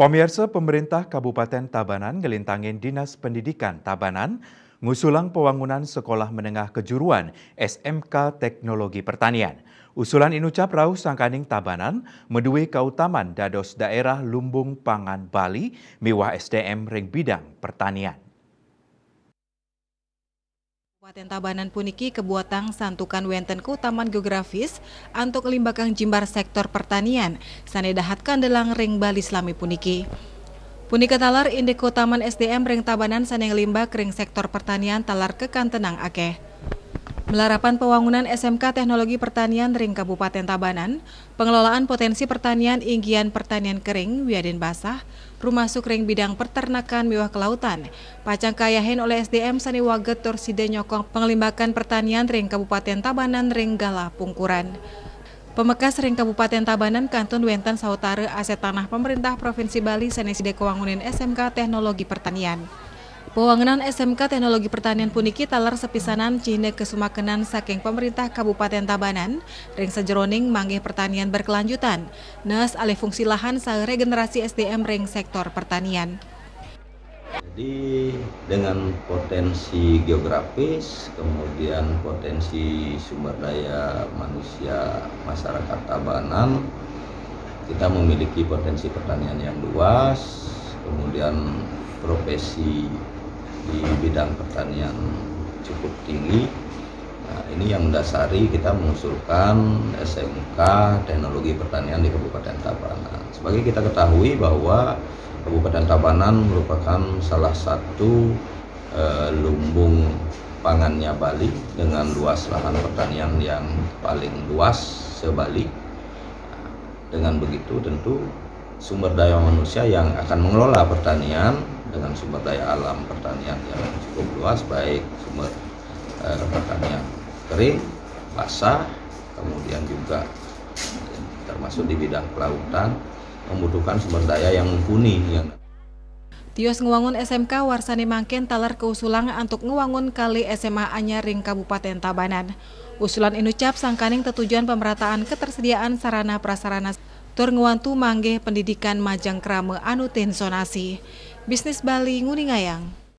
Pemirsa, pemerintah Kabupaten Tabanan ngelintangin Dinas Pendidikan Tabanan ngusulang pembangunan sekolah menengah kejuruan SMK Teknologi Pertanian. Usulan inucap rauh sangkaning Tabanan medue kautaman dados daerah lumbung pangan Bali miwah SDM ring bidang pertanian. Kabupaten Tabanan puniki kebuatang santukan wenten keutamaan geografis untuk limbakang jimbar sektor pertanian sanedahat kandelang ring Bali Slami puniki. Punika talar indek keutamaan SDM ring Tabanan saneng limbak ring sektor pertanian talar kekantenang akeh. Melarapan pembangunan SMK Teknologi Pertanian ring Kabupaten Tabanan, pengelolaan potensi pertanian inggian pertanian kering, wiaden basah, rumah ring bidang peternakan miwah kelautan, pacang kayahin oleh SDM sani waget torside nyokong pengelimbakan pertanian ring Kabupaten Tabanan ring Gala Pungkuran. Pemekas ring Kabupaten Tabanan kantun wenten sautare aset tanah pemerintah Provinsi Bali saneside kewangunin SMK Teknologi Pertanian. Pewangunan SMK Teknologi Pertanian puniki talar sepisanan cine kesumakenan saking pemerintah Kabupaten Tabanan ring sejeroning manggih pertanian berkelanjutan nes alih fungsi lahan sa regenerasi SDM ring sektor pertanian. Jadi dengan potensi geografis, kemudian potensi sumber daya manusia masyarakat Tabanan, kita memiliki potensi pertanian yang luas, kemudian profesi di bidang pertanian cukup tinggi. Nah, ini yang mendasari kita mengusulkan SMK Teknologi Pertanian di Kabupaten Tabanan. Sebagai kita ketahui bahwa Kabupaten Tabanan merupakan salah satu lumbung pangannya Bali dengan luas lahan pertanian yang paling luas se-Bali. Dengan begitu tentu sumber daya manusia yang akan mengelola pertanian dengan sumber daya alam pertanian yang cukup luas, baik sumber pertanian kering, basah, kemudian juga termasuk di bidang kelautan, membutuhkan sumber daya yang mumpuni. Tios ngewangun SMK warsani mangken talar keusulang untuk ngewangun kali SMA anyar ring Kabupaten Tabanan. Usulan inucap sangkaning tetujuan pemerataan ketersediaan sarana prasarana tur ngewantu manggih pendidikan majang krame anu tensonasi. Bisnis Bali Nguningayang.